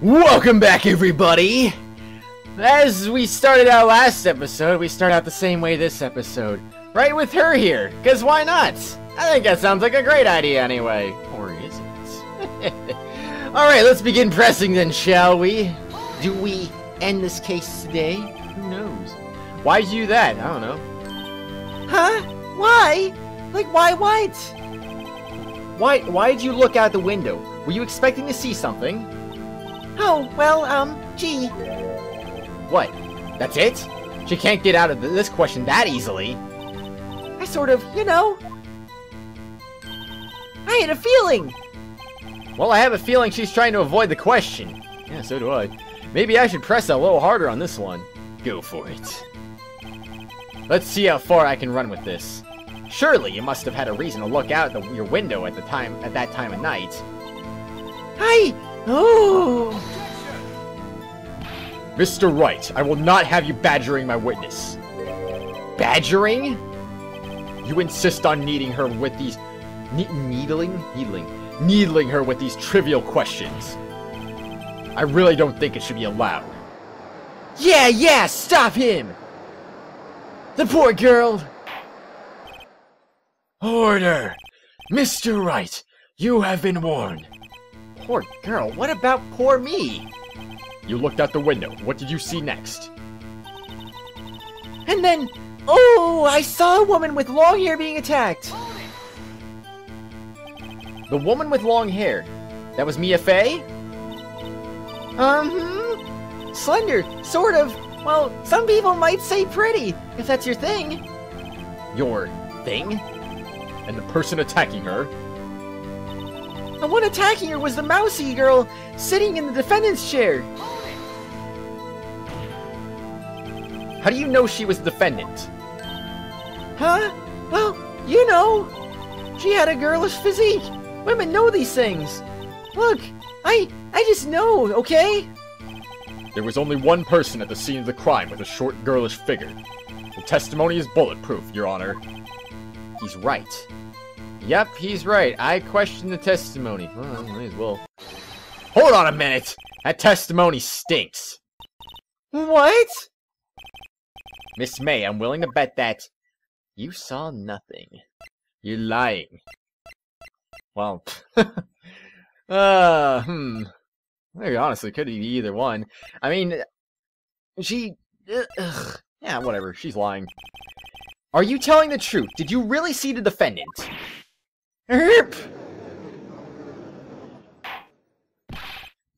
Welcome back, everybody! As we started out last episode, we start out the same way this episode. Right with her here, because why not? I think that sounds like a great idea anyway. Or is it? Alright, let's begin pressing then, shall we? Do we end this case today? Who knows? Why'd you do that? I don't know. Huh? Why? Like, why what? Why did you look out the window? Were you expecting to see something? Oh, well, gee. What? That's it? She can't get out of this question that easily. I sort of, you know. I had a feeling. Well, I have a feeling she's trying to avoid the question. Yeah, so do I. Maybe I should press a little harder on this one. Go for it. Let's see how far I can run with this. Surely you must have had a reason to look out your window at that time of night. Oh! Mr. Wright, I will not have you badgering my witness. Badgering? You insist on needling her with these... needling her with these trivial questions. I really don't think it should be allowed. Yeah, stop him! The poor girl! Order! Mr. Wright, you have been warned. Poor girl, what about poor me? You looked out the window. What did you see next? And then, oh, I saw a woman with long hair being attacked. The woman with long hair? That was Mia Fey? Slender, sort of. Well, some people might say pretty, if that's your thing. Your thing? And the person attacking her? The one attacking her was the mousy girl sitting in the defendant's chair. How do you know she was the defendant? Huh? Well, you know. She had a girlish physique. Women know these things. Look, I just know, okay? There was only one person at the scene of the crime with a short, girlish figure. The testimony is bulletproof, Your Honor. He's right. Yep, he's right. I question the testimony. Well, I may as well. Hold on a minute! That testimony stinks. What? Miss May, I'm willing to bet that you saw nothing. You're lying. Well, maybe honestly, could be either one. I mean, yeah, whatever. She's lying. Are you telling the truth? Did you really see the defendant? Erp!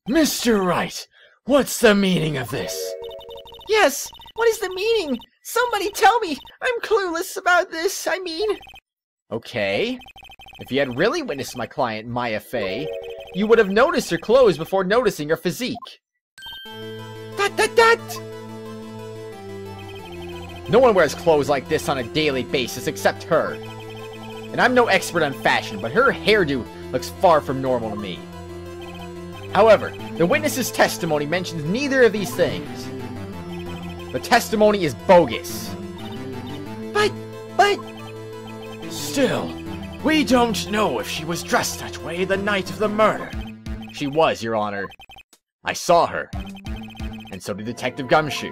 Mr. Wright, what's the meaning of this? Yes, what is the meaning? Somebody tell me! I'm clueless about this, I mean... Okay. If you had really witnessed my client, Maya Fey, you would have noticed her clothes before noticing her physique. No one wears clothes like this on a daily basis except her. And I'm no expert on fashion, but her hairdo looks far from normal to me. However, the witness's testimony mentions neither of these things. The testimony is bogus. But... Still, we don't know if she was dressed that way the night of the murder. She was, Your Honor. I saw her. And so did Detective Gumshoe.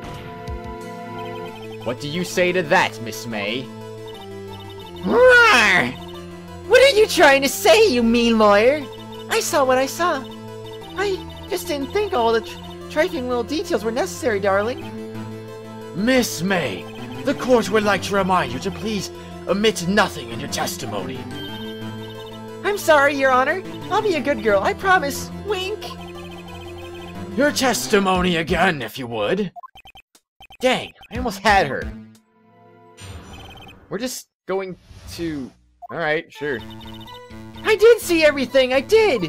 What do you say to that, Miss May? Roar! What are you trying to say, you mean lawyer? I saw what I saw. I just didn't think all the trifling little details were necessary, darling. Miss May, the court would like to remind you to please omit nothing in your testimony. I'm sorry, Your Honor. I'll be a good girl, I promise. Wink. Your testimony again, if you would. Dang, I almost had her. We're just going to... Alright, sure. I did see everything, I did!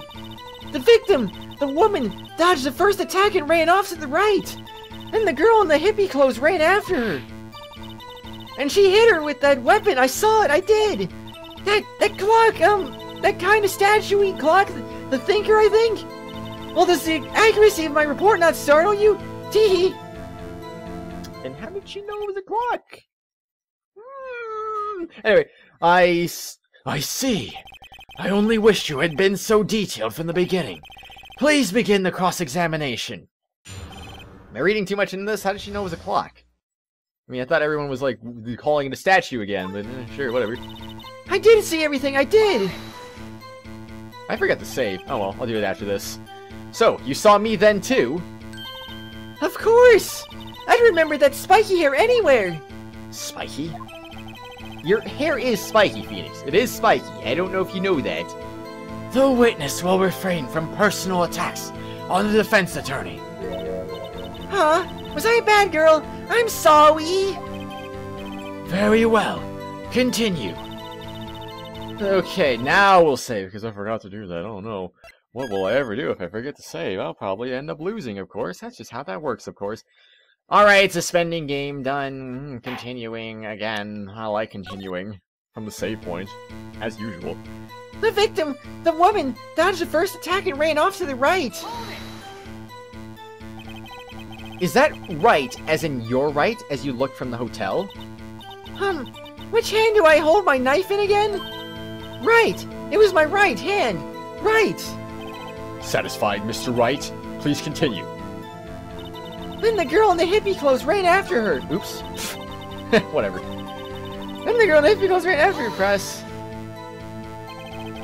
The victim, the woman, dodged the first attack and ran off to the right. And the girl in the hippie clothes ran after her. And she hit her with that weapon, I saw it, I did! That clock, that kind of statue-y clock, the thinker, I think? Well, does the accuracy of my report not startle you? Teehee! And how did she know it was a clock? Anyway, I see. I only wish you had been so detailed from the beginning. Please begin the cross-examination. Am I reading too much into this? How did she know it was a clock? I mean, I thought everyone was, like, calling it a statue again, but sure, whatever. I did see everything, I did! I forgot to save. Oh well, I'll do it after this. So, you saw me then too? Of course! I'd remember that spiky hair anywhere! Spiky? Your hair is spiky, Phoenix. It is spiky. I don't know if you know that. The witness will refrain from personal attacks on the defense attorney. Huh? Was I a bad girl? I'm sorry! Very well. Continue. Okay, now we'll save, because I forgot to do that. Oh no. What will I ever do if I forget to save? I'll probably end up losing, of course. That's just how that works, of course. Alright, suspending game done. Continuing again. I like continuing from the save point, as usual. The victim, the woman, dodged the first attack and ran off to the right. Is that right, as in your right, as you looked from the hotel? Which hand do I hold my knife in again? Right! It was my right hand! Right! Satisfied, Mr. Wright? Please continue. Then the girl in the hippie clothes ran after her. Oops. Whatever. Then the girl in the hippie clothes ran after her, Press.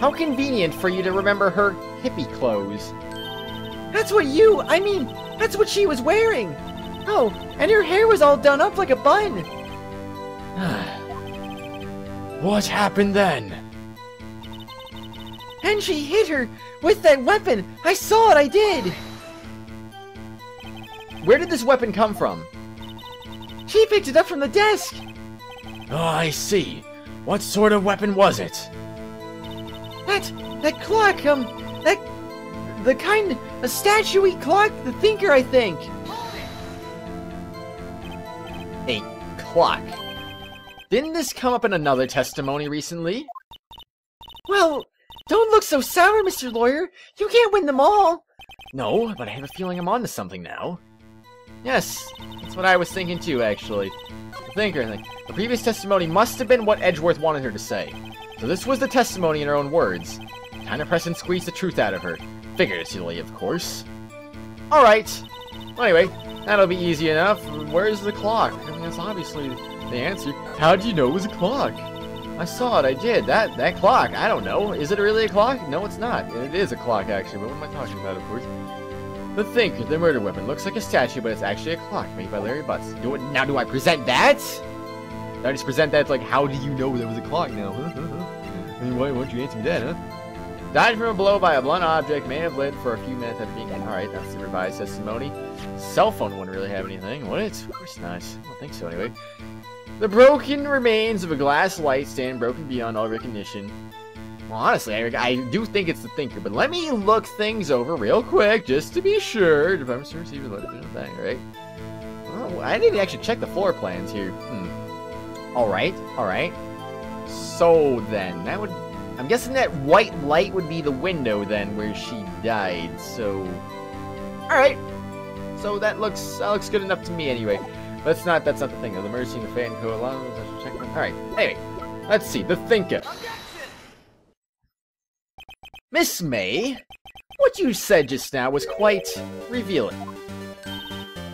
How convenient for you to remember her hippie clothes. That's what she was wearing. Oh, and her hair was all done up like a bun. What happened then? And she hit her with that weapon. I saw it, I did. Where did this weapon come from? She picked it up from the desk. Oh, I see. What sort of weapon was it? That clock, a statue-y clock, the thinker, I think. A clock. Didn't this come up in another testimony recently? Well, don't look so sour, Mr. Lawyer. You can't win them all. No, but I have a feeling I'm onto something now. Yes, that's what I was thinking too, actually. The thinker, the previous testimony must have been what Edgeworth wanted her to say. So this was the testimony in her own words. Kinda press and squeeze the truth out of her. Figuratively, of course. Alright. Anyway, that'll be easy enough. Where's the clock? I mean, that's obviously the answer. How did you know it was a clock? I saw it, I did. That clock, I don't know. Is it really a clock? No, it's not. It is a clock, actually, but what am I talking about, of course? The thinker, the murder weapon, looks like a statue, but it's actually a clock made by Larry Butts. Now do I present that? Do I just present that, like, how do you know there was a clock now, huh? I mean, why won't you answer me that, huh? Died from a blow by a blunt object, may have lived for a few minutes after being... Alright, that's the revised testimony. Cell phone wouldn't really have anything, would it? Of course not. I don't think so, anyway. The broken remains of a glass light stand broken beyond all recognition. Well, honestly, I do think it's the thinker, but let me look things over real quick, just to be sure. Department Store receiver looked at that, right? Well, I didn't actually check the floor plans here. Alright. So then, that would... I'm guessing that white light would be the window then, where she died, so... Alright. So that looks good enough to me anyway. That's not the thing, though. The mercy and the fan code allows... Check one. Alright, anyway. Let's see, the thinker. Miss May, what you said just now was quite revealing.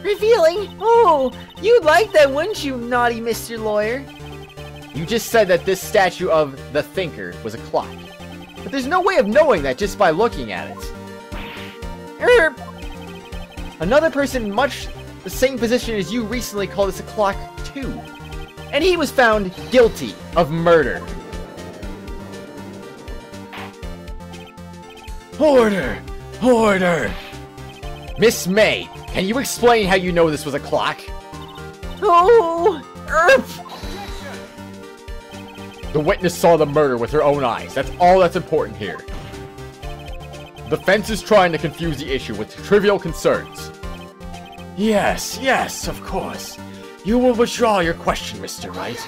Revealing? Oh, you'd like that, wouldn't you, naughty Mr. Lawyer? You just said that this statue of the thinker was a clock. But there's no way of knowing that just by looking at it. Another person much the same position as you recently called this a clock too. And he was found guilty of murder. Order! Order! Miss May, can you explain how you know this was a clock? Oh! The witness saw the murder with her own eyes. That's all that's important here. The defense is trying to confuse the issue with trivial concerns. Yes, of course. You will withdraw your question, Mr. Wright.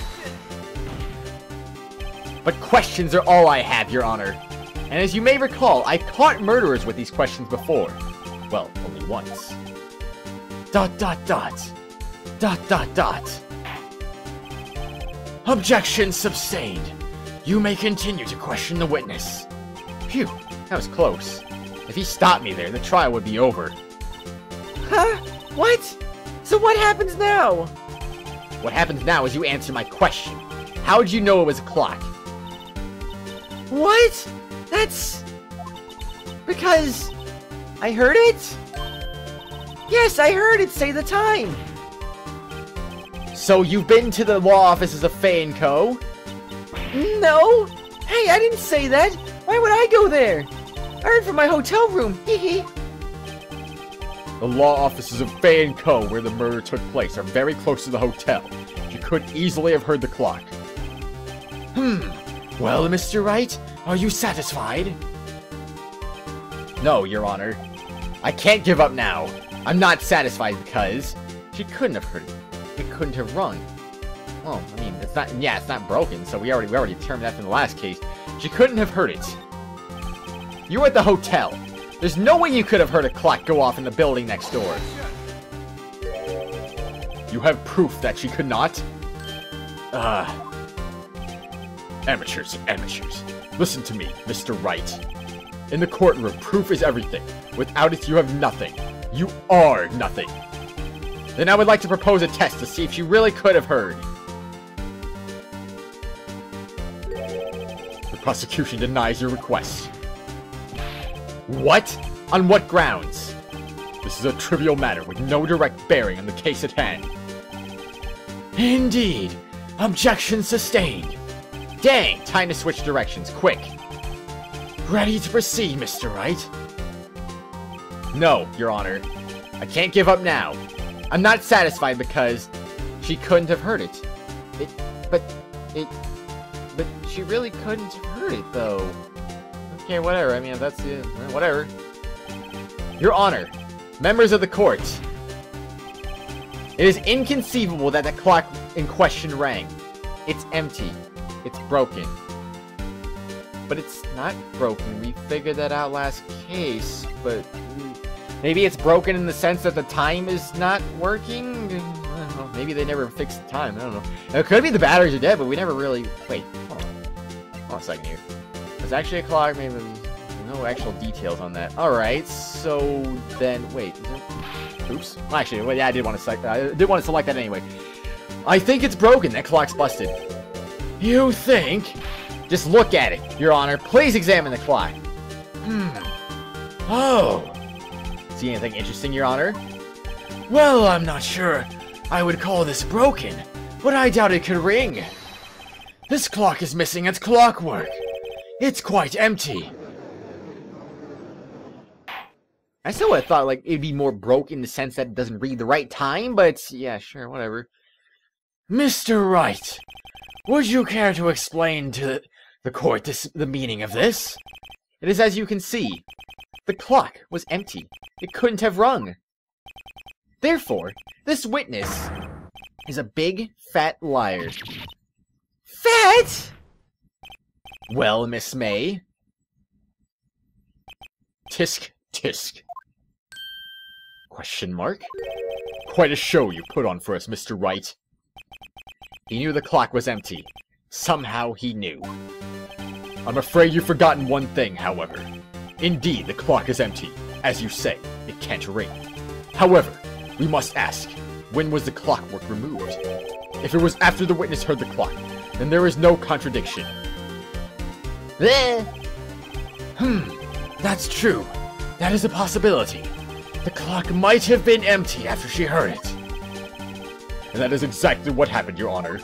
But questions are all I have, Your Honor. And as you may recall, I caught murderers with these questions before. Well, only once. ... Objection sustained. You may continue to question the witness. Phew, that was close. If he stopped me there, the trial would be over. Huh? What? So what happens now? What happens now is you answer my question. How did you know it was a clock? What? That's... because... I heard it? Yes, I heard it say the time. So you've been to the law offices of Fei & Co.? No. Hey, I didn't say that. Why would I go there? I heard from my hotel room. Hee. The law offices of Fei & Co., where the murder took place, are very close to the hotel. You could easily have heard the clock. Well, Mr. Wright, are you satisfied? No, Your Honor. I can't give up now. I'm not satisfied because she couldn't have heard it. It couldn't have rung. Well, I mean, it's not. Yeah, it's not broken. So we already determined that from the last case. She couldn't have heard it. You were at the hotel. There's no way you could have heard a clock go off in the building next door. You have proof that she could not? Amateurs. Listen to me, Mr. Wright. In the courtroom, proof is everything. Without it, you have nothing. You are nothing. Then I would like to propose a test to see if she really could have heard. The prosecution denies your request. What? On what grounds? This is a trivial matter with no direct bearing on the case at hand. Indeed. Objection sustained. Dang, time to switch directions, quick. Ready to proceed, Mr. Wright? No, Your Honor. I can't give up now. I'm not satisfied because she couldn't have heard it. But she really couldn't have heard it, though. Okay, whatever. I mean, that's whatever. Your Honor, members of the court, it is inconceivable that the clock in question rang. It's empty. It's broken. But it's not broken. We figured that out last case, but maybe it's broken in the sense that the time is not working? I don't know. Maybe they never fixed the time. I don't know. It could be the batteries are dead, but we never really... Wait, hold on a second here. There's actually a clock, maybe no actual details on that. Alright, so then... Wait, is there... Oops. Well, actually, well, yeah, I did want to select that anyway. I think it's broken. That clock's busted. You think? Just look at it, Your Honor. Please examine the clock. Oh. See anything interesting, Your Honor? Well, I'm not sure I would call this broken, but I doubt it could ring. This clock is missing its clockwork. It's quite empty. I still would have thought, like, it'd be more broke in the sense that it doesn't read the right time, but yeah, sure, whatever. Mr. Wright, would you care to explain to the court the meaning of this? It is as you can see. The clock was empty. It couldn't have rung. Therefore, this witness is a big, fat liar. Fat? Well, Miss May? Tisk, tisk. Question mark? Quite a show you put on for us, Mr. Wright. He knew the clock was empty. Somehow he knew. I'm afraid you've forgotten one thing, however. Indeed, the clock is empty. As you say, it can't ring. However, we must ask, when was the clockwork removed? If it was after the witness heard the clock, then there is no contradiction. That's true. That is a possibility. The clock might have been empty after she heard it. And that is exactly what happened, Your Honor.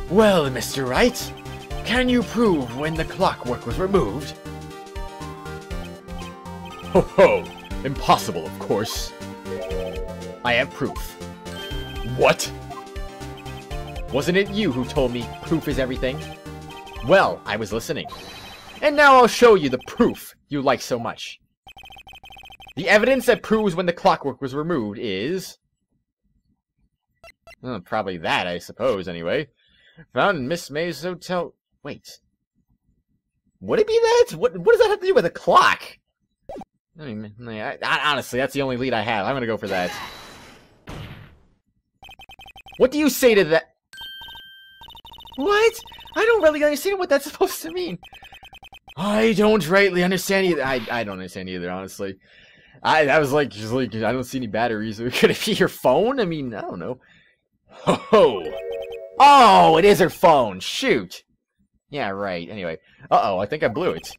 Well, Mr. Wright, can you prove when the clockwork was removed? Ho ho! Impossible, of course. I have proof. What? Wasn't it you who told me proof is everything? Well, I was listening. And now I'll show you the proof you like so much. The evidence that proves when the clockwork was removed is... probably that, I suppose, anyway. Found in Miss May's hotel... Wait. Would it be that? What does that have to do with a clock? I mean, honestly, that's the only lead I have. I'm gonna go for that. What do you say to that? What? I don't really understand what that's supposed to mean. I don't rightly understand either. I don't understand either, honestly. I was like, just like, I don't see any batteries. Could it be your phone? I mean, I don't know. Ho! Oh, it is her phone. Shoot. Yeah, right. Anyway. Uh-oh, I think I blew it.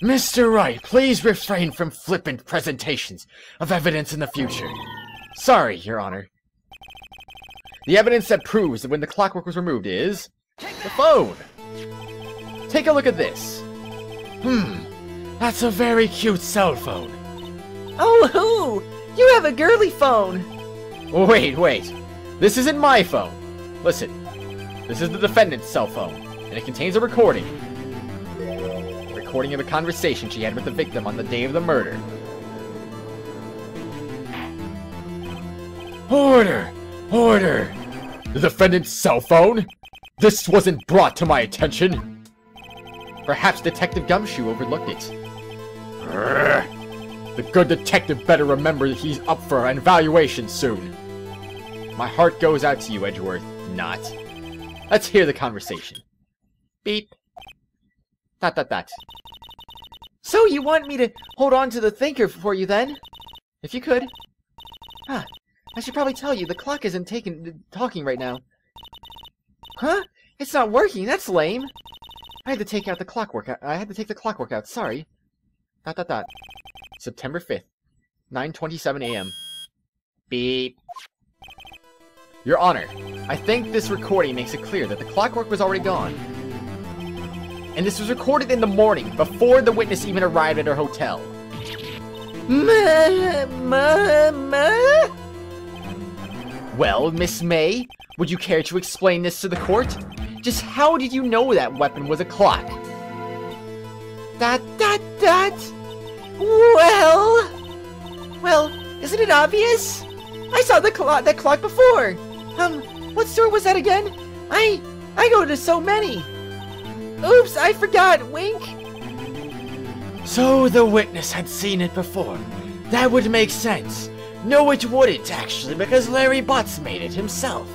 Mr. Wright, please refrain from flippant presentations of evidence in the future. Sorry, Your Honor. The evidence that proves that when the clockwork was removed is... the phone. Take a look at this. That's a very cute cell phone. Oh, who? You have a girly phone. Wait. This isn't my phone. Listen, this is the defendant's cell phone, and it contains a recording. A recording of a conversation she had with the victim on the day of the murder. Order! Order! The defendant's cell phone? This wasn't brought to my attention. Perhaps Detective Gumshoe overlooked it. The good detective better remember that he's up for an evaluation soon. My heart goes out to you, Edgeworth. Not. Let's hear the conversation. Beep. ... So you want me to hold on to the thinker for you then? If you could. I should probably tell you, the clock isn't talking right now. Huh? It's not working, that's lame. I had to take the clockwork out, sorry. ... September 5th, 9:27 a.m. Beep. Your Honor, I think this recording makes it clear that the clockwork was already gone. And this was recorded in the morning, before the witness even arrived at her hotel. Well, Miss May, would you care to explain this to the court? Just how did you know that weapon was a clock? Well, isn't it obvious? I saw that clock before. What store was that again? I go to so many. Oops, I forgot. Wink. So the witness had seen it before. That would make sense. No, it wouldn't, actually, because Larry Butts made it himself.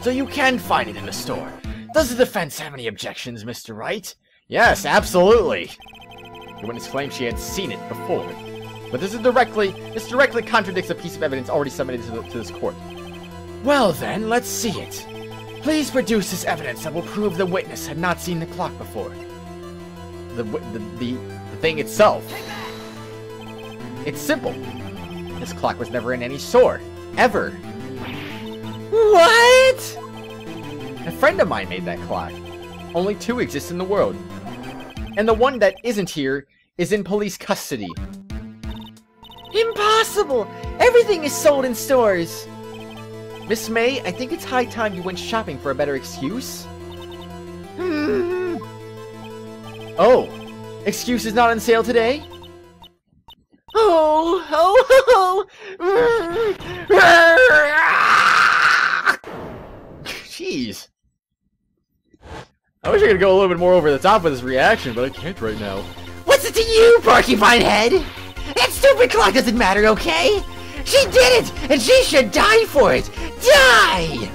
So you can find it in the store. Does the defense have any objections, Mr. Wright? Yes, absolutely. The witness claimed she had seen it before. But this directly contradicts a piece of evidence already submitted to this court. Well then, let's see it. Please produce this evidence that will prove the witness had not seen the clock before. The thing itself. It's simple. This clock was never in any store. Ever. What? A friend of mine made that clock. Only 2 exist in the world. And the one that isn't here is in police custody. Impossible! Everything is sold in stores! Miss May, I think it's high time you went shopping for a better excuse. Oh! Excuse is not on sale today? Jeez. I wish I could go a little bit more over the top with this reaction, but I can't right now. What's it to you, porcupine head? That stupid clock doesn't matter, okay? She did it, and she should die for it! Die!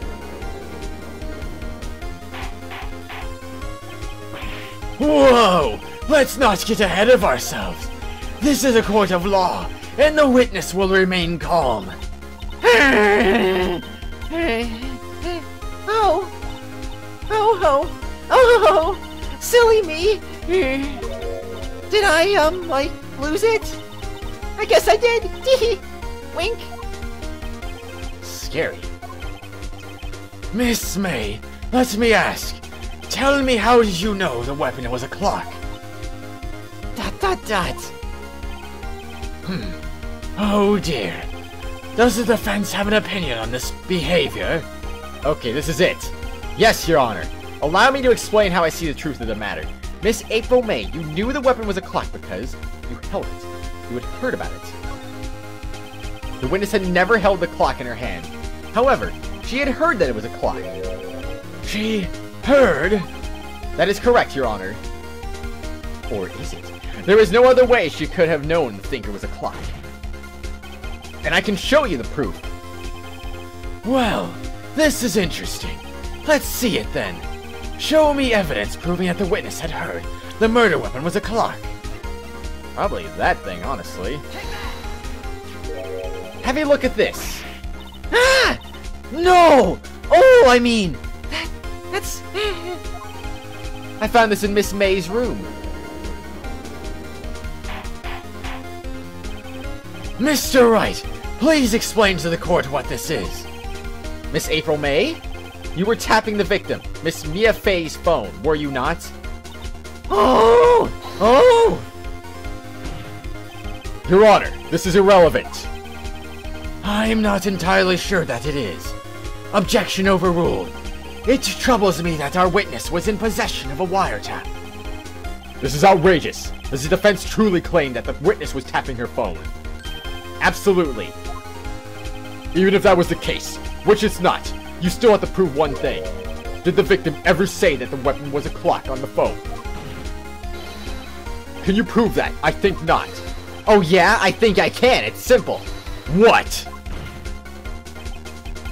Whoa! Let's not get ahead of ourselves. This is a court of law, and the witness will remain calm. Oh, silly me. Did I, like, lose it? I guess I did. Wink. Scary. Miss May, let me ask. Tell me, how did you know the weapon was a clock? ... Oh dear. Does the defense have an opinion on this behavior? Okay, this is it. Yes, Your Honor. Allow me to explain how I see the truth of the matter. Miss April May, you knew the weapon was a clock because you held it. You had heard about it. The witness had never held the clock in her hand. However, she had heard that it was a clock. She heard? That is correct, Your Honor. Or is it? There is no other way she could have known the thinker was a clock. And I can show you the proof. Well, this is interesting. Let's see it then. Show me evidence proving that the witness had heard The murder weapon was a clock. Probably that thing, honestly. Have a look at this. Ah! No! Oh, I mean, that's... I found this in Miss May's room. Mr. Wright, please explain to the court what this is. Miss April May? You were tapping the victim, Miss Mia Fey's phone, were you not? Oh! Oh! Your Honor, this is irrelevant. I'm not entirely sure that it is. Objection overruled. It troubles me that our witness was in possession of a wiretap. This is outrageous. Does the defense truly claim that the witness was tapping her phone? Absolutely. Even if that was the case, which it's not, you still have to prove one thing. Did the victim ever say that the weapon was a clock on the phone? Can you prove that? I think not. Oh yeah, I think I can. It's simple. What?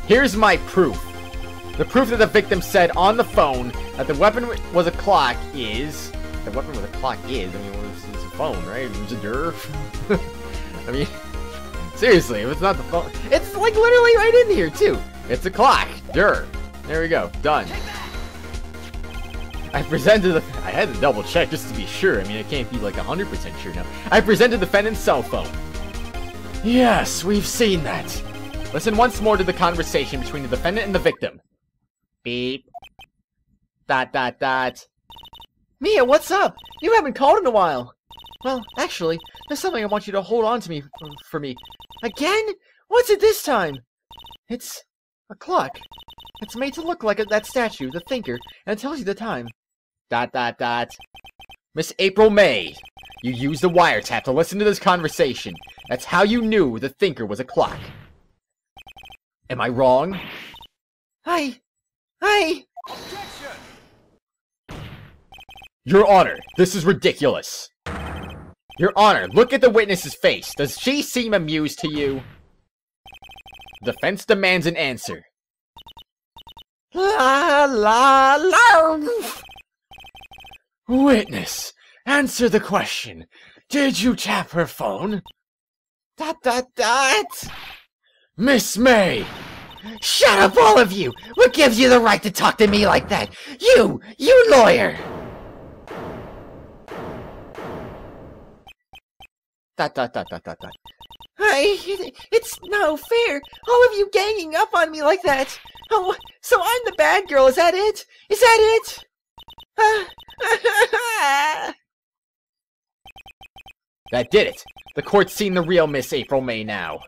Here's my proof. The proof that the victim said on the phone that the weapon was a clock is... The weapon was a clock is... I mean, it's a phone, right? It's a derf. I mean... Seriously, if it's not the phone... It's like literally right in here, too. It's a clock. There we go. Done. I presented the... I had to double check just to be sure. I mean, I can't be like 100% sure now. I presented the defendant's cell phone. Yes, we've seen that. Listen once more to the conversation between the defendant and the victim. Beep. ... Mia, what's up? You haven't called in a while. Well, actually, there's something I want you to hold on to me for me. Again? What's it this time? It's a clock. It's made to look like that statue, the thinker, and it tells you the time. ... Miss April May, you used the wiretap to listen to this conversation. That's how you knew the thinker was a clock. Am I wrong? Objection! Your Honor, this is ridiculous. Your Honor, look at the witness's face. Does she seem amused to you? Defense demands an answer. La la la. Witness, answer the question. Did you tap her phone? ... Miss May! Shut up, all of you! What gives you the right to talk to me like that? You lawyer! ... It's no fair! All of you ganging up on me like that! Oh, so I'm the bad girl, is that it? Is that it? That did it! The court's seen the real Miss April May now.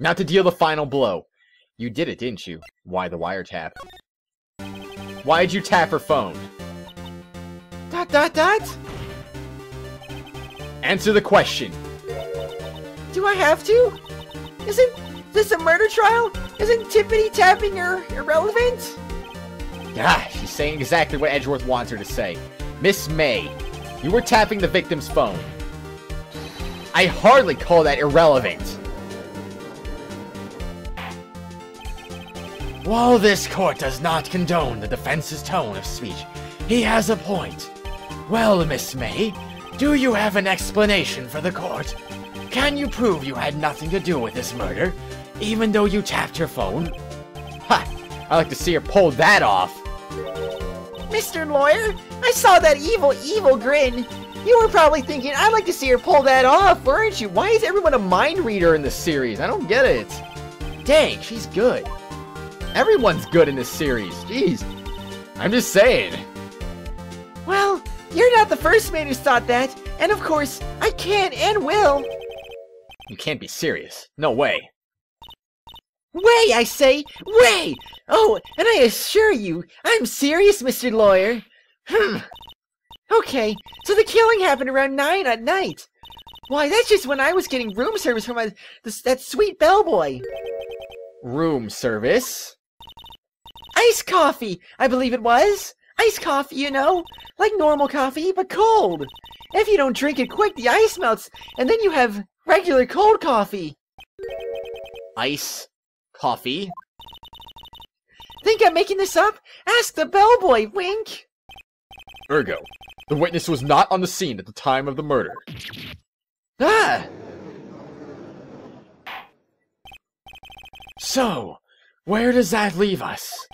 Now to deal the final blow. You did it, didn't you? Why the wiretap? Why'd you tap her phone? ... Answer the question. Do I have to? Isn't this a murder trial? Isn't tippity-tapping irrelevant? Ah, she's saying exactly what Edgeworth wants her to say. Miss May, you were tapping the victim's phone. I hardly call that irrelevant. While this court does not condone the defense's tone of speech, he has a point. Well, Miss May, do you have an explanation for the court? Can you prove you had nothing to do with this murder, even though you tapped her phone? Ha! I'd like to see her pull that off. Mr. Lawyer, I saw that evil grin. You were probably thinking, I'd like to see her pull that off, weren't you? Why is everyone a mind reader in this series? I don't get it. Dang, she's good. Everyone's good in this series. Jeez. I'm just saying. Well, you're not the first man who's thought that. And of course, I can and will. You can't be serious. No way. Way, I say! Way! Oh, and I assure you, I'm serious, Mr. Lawyer. Okay, so the killing happened around 9 at night. Why, that's just when I was getting room service from that sweet bellboy. Room service? Iced coffee, I believe it was. Iced coffee, you know. Like normal coffee, but cold. If you don't drink it quick, the ice melts, and then you have regular cold coffee. Ice coffee? Think I'm making this up? Ask the bellboy, wink. Ergo, the witness was not on the scene at the time of the murder. Ah! So, where does that leave us?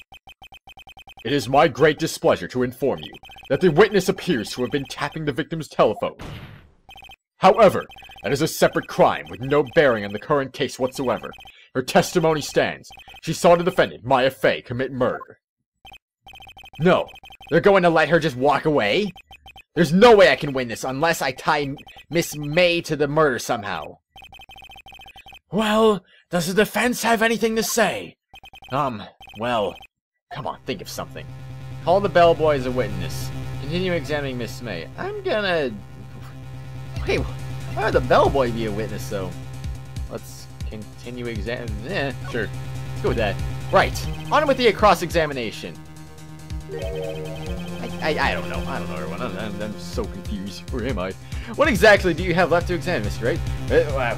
It is my great displeasure to inform you that the witness appears to have been tapping the victim's telephone. However, that is a separate crime with no bearing on the current case whatsoever. Her testimony stands. She saw the defendant, Maya Fey, commit murder. No, they're going to let her just walk away? There's no way I can win this unless I tie Miss May to the murder somehow. Well, does the defense have anything to say? Well, come on, think of something. Call the bellboy as a witness. Continue examining Miss May. I'm gonna... Wait, why would the bellboy be a witness, though? Let's continue examining... sure. Let's go with that. Right, on with the cross-examination. I don't know. I don't know, everyone. I'm so confused. Where am I? What exactly do you have left to examine, Mr. Wright?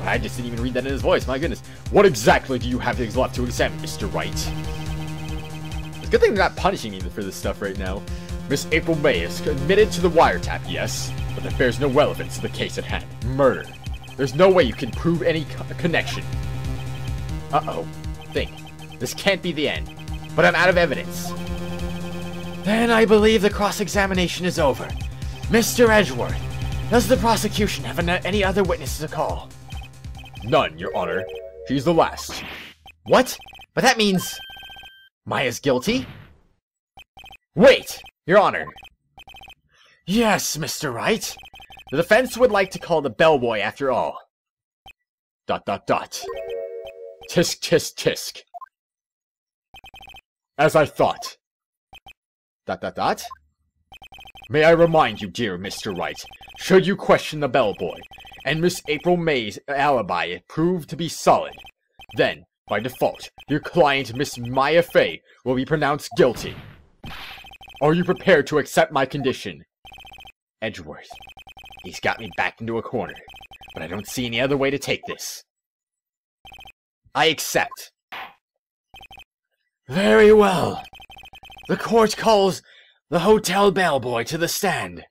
I just didn't even read that in his voice. My goodness. What exactly do you have left to examine, Mr. Wright? It's a good thing they're not punishing me for this stuff right now. Miss April May is admitted to the wiretap, yes, but that bears no relevance to the case at hand. Murder. There's no way you can prove any connection. Uh-oh. Think. This can't be the end. But I'm out of evidence. Then I believe the cross-examination is over. Mr. Edgeworth, does the prosecution have any other witnesses to call? None, Your Honor. She's the last. What? But that means... Maya's guilty? Wait, Your Honor. Yes, Mr. Wright. The defense would like to call the bellboy after all. ... Tisk, tisk, tisk. As I thought. ... May I remind you, dear Mr. Wright, should you question the bellboy, and Miss April May's alibi proved to be solid, then, by default, your client, Miss Maya Fey, will be pronounced guilty. Are you prepared to accept my condition? Edgeworth, he's got me backed into a corner, but I don't see any other way to take this. I accept. Very well. The court calls the hotel bellboy to the stand.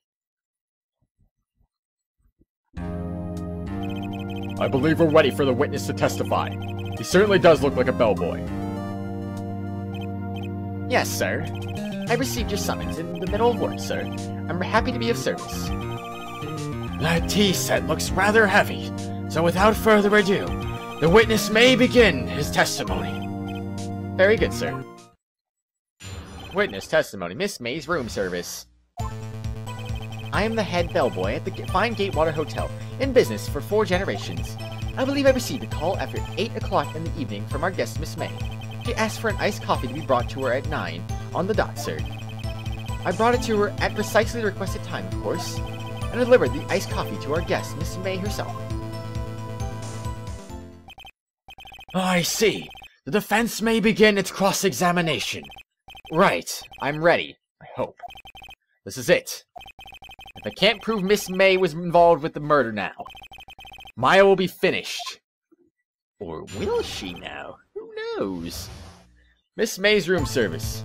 I believe we're ready for the witness to testify. He certainly does look like a bellboy. Yes, sir. I received your summons in the middle of work, sir. I'm happy to be of service. That tea set looks rather heavy, so without further ado, the witness may begin his testimony. Very good, sir. Witness testimony, Miss May's room service. I am the head bellboy at the Fine Gatewater Hotel, in business for 4 generations. I believe I received a call after 8 o'clock in the evening from our guest, Miss May. She asked for an iced coffee to be brought to her at 9 on the dot, sir. I brought it to her at precisely the requested time, of course, and delivered the iced coffee to our guest, Miss May herself. I see. The defense may begin its cross-examination. Right. I'm ready. I hope. This is it. If I can't prove Miss May was involved with the murder now, Maya will be finished. Or will she now? Who knows? Miss May's room service.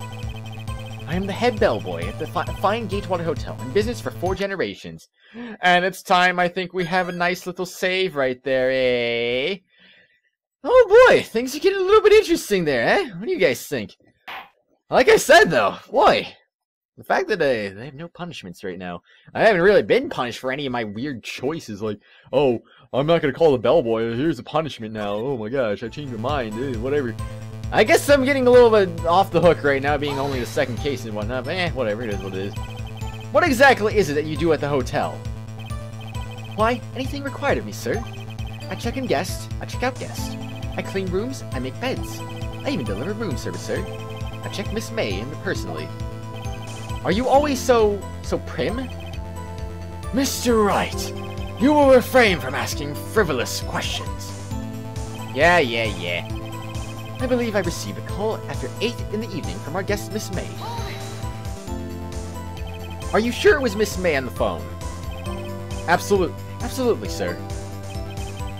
I am the head bellboy at the Fine Gatewater Hotel, in business for 4 generations. And it's time I think we have a nice little save right there, eh? Oh boy, things are getting a little bit interesting there, eh? What do you guys think? Like I said, though, boy, the fact that they have no punishments right now. I haven't really been punished for any of my weird choices, like, oh, I'm not going to call the bellboy, here's a punishment now, oh my gosh, I changed my mind, whatever. I guess I'm getting a little bit off the hook right now, being only the second case and whatnot, but whatever, it is what it is. What exactly is it that you do at the hotel? Why, anything required of me, sir. I check in guests, I check out guests. I clean rooms, I make beds. I even deliver room service, sir. I check Miss May in personally. Are you always so prim? Mr. Wright, you will refrain from asking frivolous questions. Yeah. I believe I received a call after 8 in the evening from our guest, Miss May. Are you sure it was Miss May on the phone? Absolutely, sir.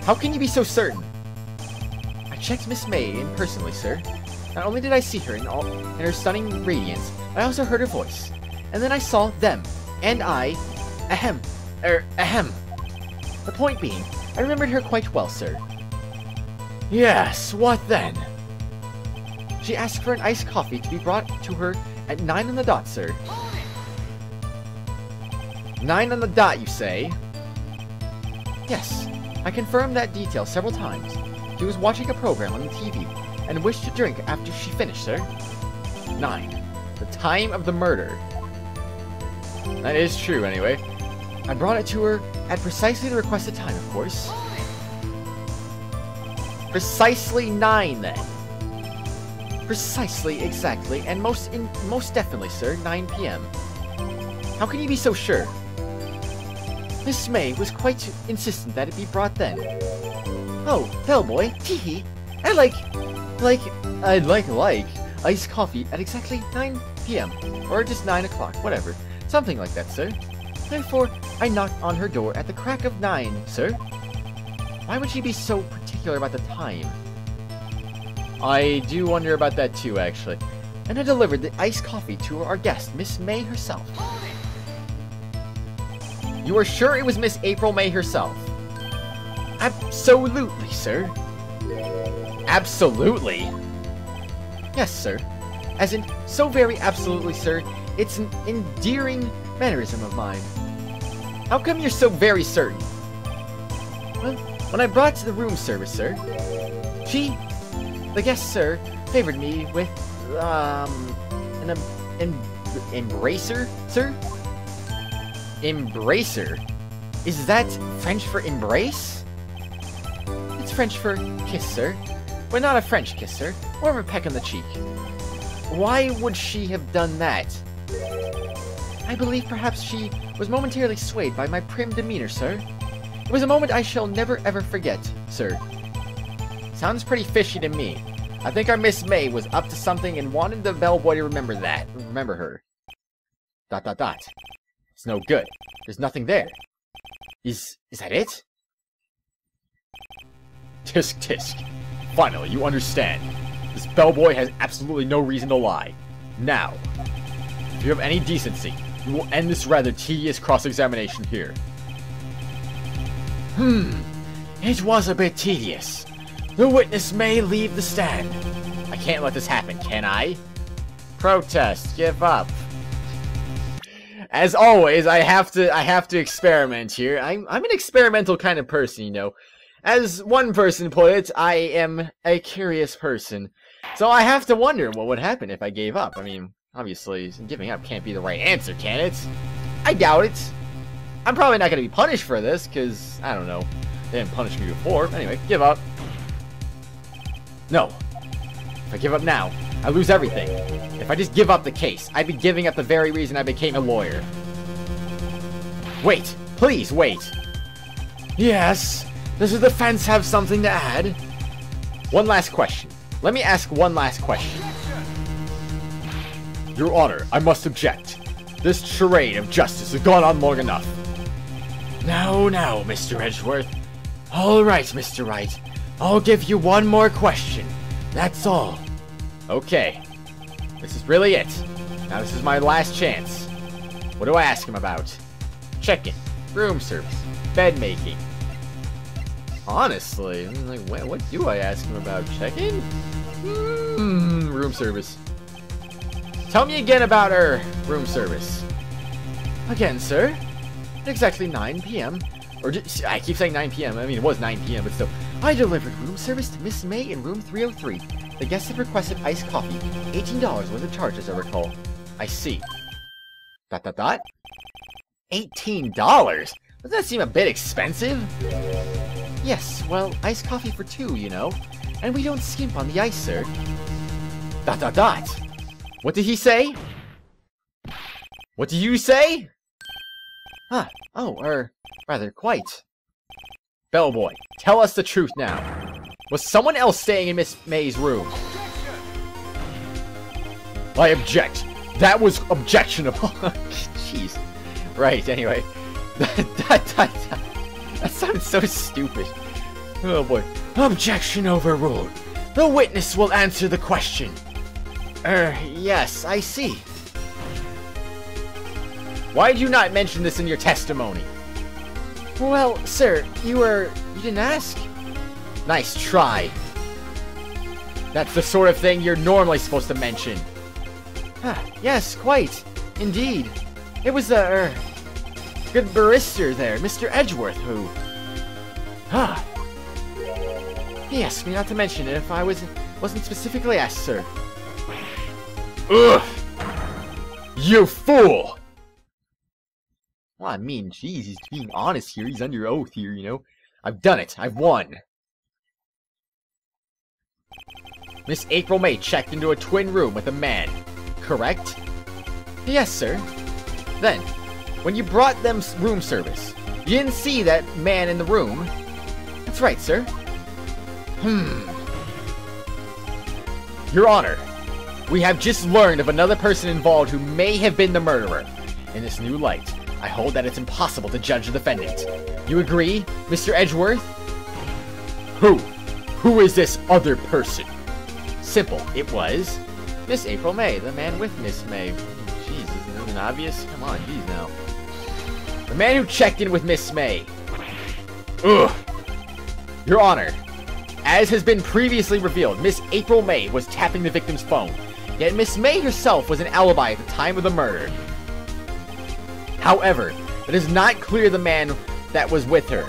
How can you be so certain? I checked Miss May in personally, sir. Not only did I see her in her stunning radiance, I also heard her voice. And and then I saw them, and I... ahem. The point being, I remembered her quite well, sir. Yes, what then? She asked for an iced coffee to be brought to her at 9 on the dot, sir. 9 on the dot, you say? Yes, I confirmed that detail several times. She was watching a program on the TV and wished to drink after she finished, sir. 9. The time of the murder. That is true, anyway. I brought it to her at precisely the requested time, of course. Precisely 9, then. Precisely, exactly, and most definitely, sir, 9 p.m. How can you be so sure? Miss May was quite insistent that it be brought then. Oh, bellboy, teehee. I'd like iced coffee at exactly 9 p.m. Or just 9 o'clock, whatever. Something like that, sir. Therefore, I knocked on her door at the crack of 9, sir. Why would she be so particular about the time? I do wonder about that too, actually. And I delivered the iced coffee to our guest, Miss May herself. You are sure it was Miss April May herself? Absolutely, sir. Absolutely? Yes, sir. As in, so very absolutely, sir. It's an endearing mannerism of mine. How come you're so very certain? Well, when I brought to the room service, sir, the guest, sir, favored me with, an embracer, sir? Embracer? Is that French for embrace? It's French for kiss, sir. But not a French kiss, sir. More of a peck on the cheek. Why would she have done that? I believe perhaps she was momentarily swayed by my prim demeanor, sir. It was a moment I shall never ever forget, sir. Sounds pretty fishy to me. I think our Miss May was up to something and wanted the bellboy to remember her. ... It's no good. There's nothing there. Is that it? Tisk tisk. Finally, you understand. This bellboy has absolutely no reason to lie. Now, if you have any decency, you will end this rather tedious cross-examination here. It was a bit tedious. The witness may leave the stand. I can't let this happen, can I? Protest. Give up. As always, I have to experiment here. I'm an experimental kind of person, you know. As one person put it, I am a curious person. So I have to wonder what would happen if I gave up. I mean, obviously, giving up can't be the right answer, can it? I doubt it. I'm probably not going to be punished for this, because, I don't know. They didn't punish me before. Anyway, give up. No. If I give up now, I lose everything. If I just give up the case, I'd be giving up the very reason I became a lawyer. Wait. Please, wait. Yes. Does the defense have something to add? One last question. Let me ask one last question. Your Honor, I must object. This charade of justice has gone on long enough. Now, Mr. Edgeworth. All right, Mr. Wright. I'll give you one more question. That's all. Okay. This is really it. Now this is my last chance. What do I ask him about? Check-in, room service, bed making. Honestly, like, what do I ask him about? Check-in? Room service. Tell me again about her room service. Again, sir. Exactly 9 p.m. Or just, I keep saying 9 p.m. I mean, it was 9 p.m., but still. I delivered room service to Miss May in room 303. The guest had requested iced coffee. $18 worth of charge, as I recall. I see. ... $18? Doesn't that seem a bit expensive? Yes, well, iced coffee for 2, you know. And we don't skimp on the ice, sir. ... What did he say? What did you say? Huh. Oh, rather, quite. Bellboy, tell us the truth now. Was someone else staying in Miss May's room? I object. That was objectionable. Jeez. Right, anyway. That sounds so stupid. Oh boy. Objection overruled. The witness will answer the question. Yes, I see. Why did you not mention this in your testimony? Well, sir, you didn't ask. Nice try. That's the sort of thing you're normally supposed to mention. Yes, quite. Indeed. It was the, good barrister there, Mr. Edgeworth, who... He asked me not to mention it if I wasn't specifically asked, sir. Ugh! You fool! Well, I mean, jeez, he's being honest here. He's under oath here, you know. I've done it. I've won. Miss April May checked into a twin room with a man, correct? Yes, sir. Then, when you brought them room service, you didn't see that man in the room. That's right, sir. Your Honor, we have just learned of another person involved who may have been the murderer. In this new light, I hold that it's impossible to judge the defendant. You agree, Mr. Edgeworth? Who? Who is this other person? Simple. It was Miss April May, the man with Miss May. Jeez, isn't it obvious? Come on, jeez now. The man who checked in with Miss May. Ugh! Your Honor, as has been previously revealed, Miss April May was tapping the victim's phone, yet Miss May herself was an alibi at the time of the murder. However, it is not clear the man that was with her.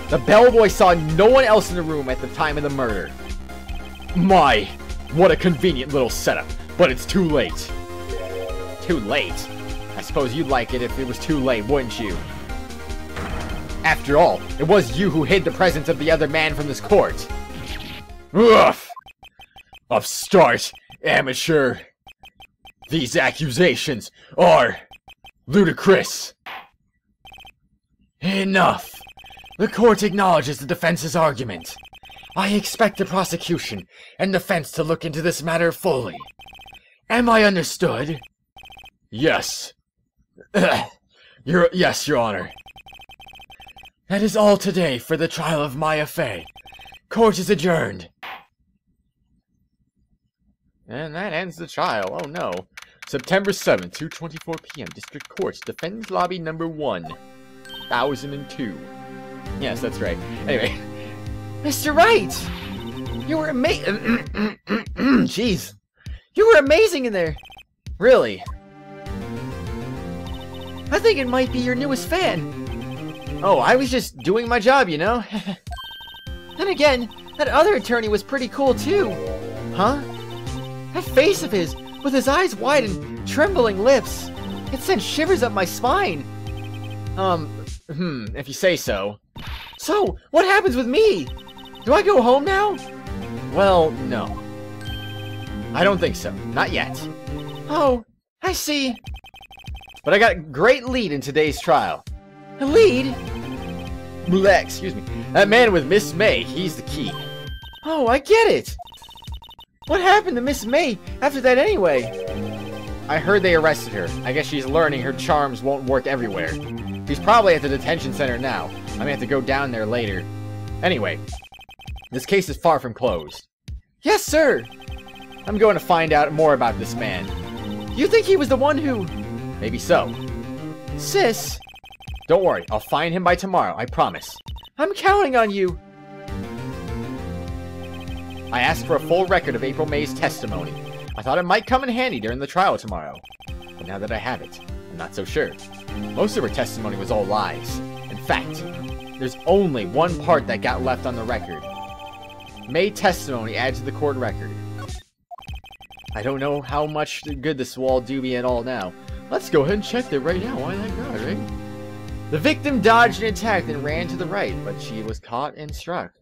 The bellboy saw no one else in the room at the time of the murder. My, what a convenient little setup, but it's too late. Too late? I suppose you'd like it if it was too late, wouldn't you? After all, it was you who hid the presence of the other man from this court. Ugh! Upstart, amateur. These accusations are ludicrous. Enough. The court acknowledges the defense's argument. I expect the prosecution and defense to look into this matter fully. Am I understood? Yes. Yes, Your Honor. That is all today for the trial of Maya Fey. Court is adjourned. And that ends the trial. Oh no. September 7th, 2:24 p.m. District Court, Defense Lobby number 1002. Yes, that's right. Anyway. Mr. Wright! You were amazing. Jeez. You were amazing in there. Really? I think it might be your newest fan. Oh, I was just doing my job, you know? Then again, that other attorney was pretty cool too. Huh? That face of his, with his eyes wide and trembling lips. It sent shivers up my spine. If you say so. So, what happens with me? Do I go home now? Well, no. I don't think so. Not yet. Oh, I see. But I got a great lead in today's trial. A lead? Blech, excuse me. That man with Miss May, he's the key. Oh, I get it. What happened to Miss May after that anyway? I heard they arrested her. I guess she's learning her charms won't work everywhere. She's probably at the detention center now. I may have to go down there later. Anyway, this case is far from closed. Yes, sir. I'm going to find out more about this man. You think he was the one who... Maybe so. Sis. Don't worry, I'll find him by tomorrow, I promise. I'm counting on you. I asked for a full record of April May's testimony. I thought it might come in handy during the trial tomorrow. But now that I have it, I'm not so sure. Most of her testimony was all lies. In fact, there's only one part that got left on the record. May testimony added to the court record. I don't know how much good this will all do me at all now. Let's go ahead and check that right now. Why not, right? The victim dodged an attack and ran to the right, but she was caught and struck.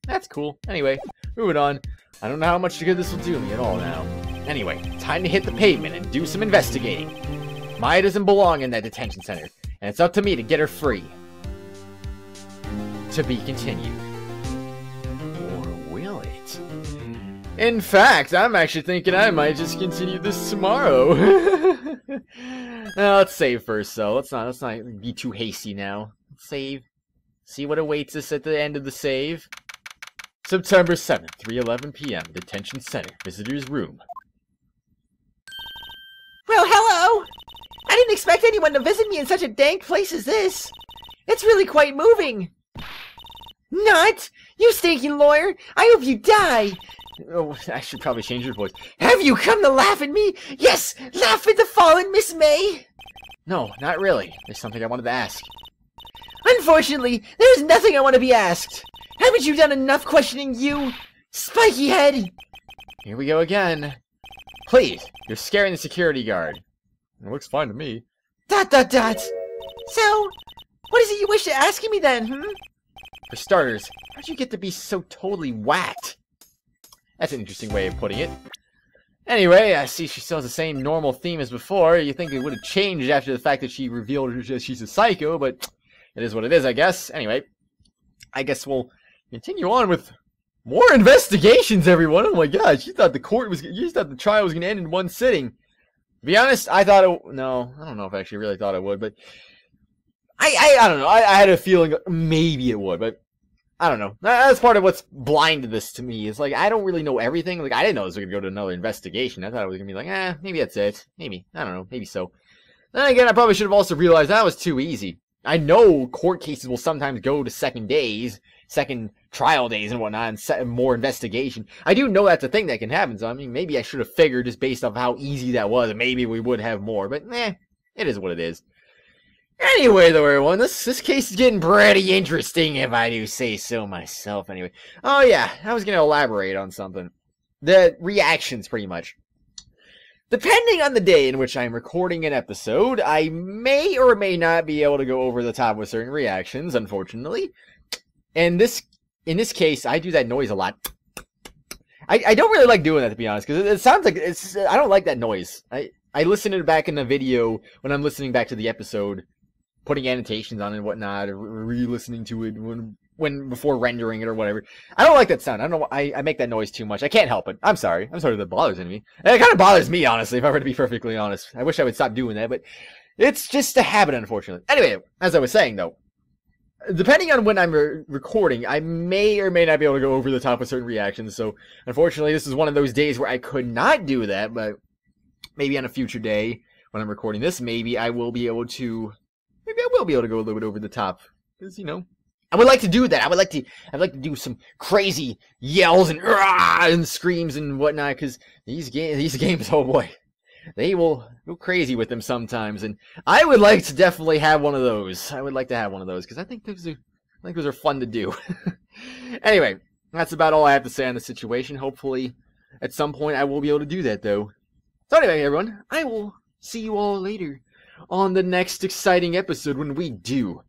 That's cool. Anyway, moving on. I don't know how much good this will do me at all now. Anyway, time to hit the pavement and do some investigating. Maya doesn't belong in that detention center, and it's up to me to get her free. To be continued. Or will it? In fact, I'm actually thinking I might just continue this tomorrow. Now, let's save first, though. Let's not be too hasty now. Let's save. See what awaits us at the end of the save. September 7th, 3:11 p.m. Detention Center. Visitor's room. Well, hello! I didn't expect anyone to visit me in such a dank place as this. It's really quite moving. Not! You stinking lawyer! I hope you die! Oh, I should probably change your voice. Have you come to laugh at me? Yes! Laugh at the fallen Miss May! No, not really. There's something I wanted to ask. Unfortunately, there's nothing I want to be asked. Haven't you done enough questioning, you spiky head? Here we go again. Please, you're scaring the security guard. It looks fine to me. ... So, what is it you wish to ask me then, For starters, how'd you get to be so totally whacked? That's an interesting way of putting it. Anyway, I see she still has the same normal theme as before. You think it would have changed after the fact that she revealed that she's a psycho, but it is what it is, I guess. Anyway, I guess we'll continue on with more investigations, everyone. Oh my gosh, you thought the trial was going to end in one sitting. To be honest, I thought it... No, I don't know if I actually really thought it would, but... I don't know. I had a feeling maybe it would, but... I don't know. That's part of what's blinded this to me. Is like, I don't really know everything. Like, I didn't know this was going to go to another investigation. I thought it was going to be like, maybe that's it. Maybe. I don't know. Maybe so. Then again, I probably should have also realized that was too easy. I know court cases will sometimes go to second trial days and whatnot, and more investigation. I do know that's a thing that can happen, so I mean, maybe I should have figured just based off how easy that was, and maybe we would have more, but it is what it is. Anyway, though, everyone, this case is getting pretty interesting, if I do say so myself, anyway. Oh, yeah, I was going to elaborate on something. The reactions, pretty much. Depending on the day in which I'm recording an episode, I may or may not be able to go over the top with certain reactions, unfortunately. And in this case, I do that noise a lot. I don't really like doing that, to be honest, because it sounds like I don't like that noise. I listen to it back in the video when I'm listening back to the episode, putting annotations on it and whatnot, or re-listening to it when before rendering it or whatever. I don't like that sound. I don't know. I make that noise too much. I can't help it. I'm sorry. I'm sorry that bothers me. It kind of bothers me, honestly, if I were to be perfectly honest. I wish I would stop doing that, but it's just a habit, unfortunately. Anyway, as I was saying, though, depending on when I'm recording, I may or may not be able to go over the top with certain reactions. So, unfortunately, this is one of those days where I could not do that, but maybe on a future day when I'm recording this, maybe I will be able to... Maybe I will be able to go a little bit over the top, because, you know, I would like to do that. I'd like to do some crazy yells and screams and whatnot, because these games, oh boy, they will go crazy with them sometimes, and I would like to definitely have one of those. I would like to have one of those, because I think those are fun to do. Anyway, that's about all I have to say on the situation. Hopefully, at some point, I will be able to do that, though. So anyway, everyone, I will see you all later on the next exciting episode when we do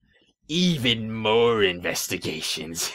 even more investigations.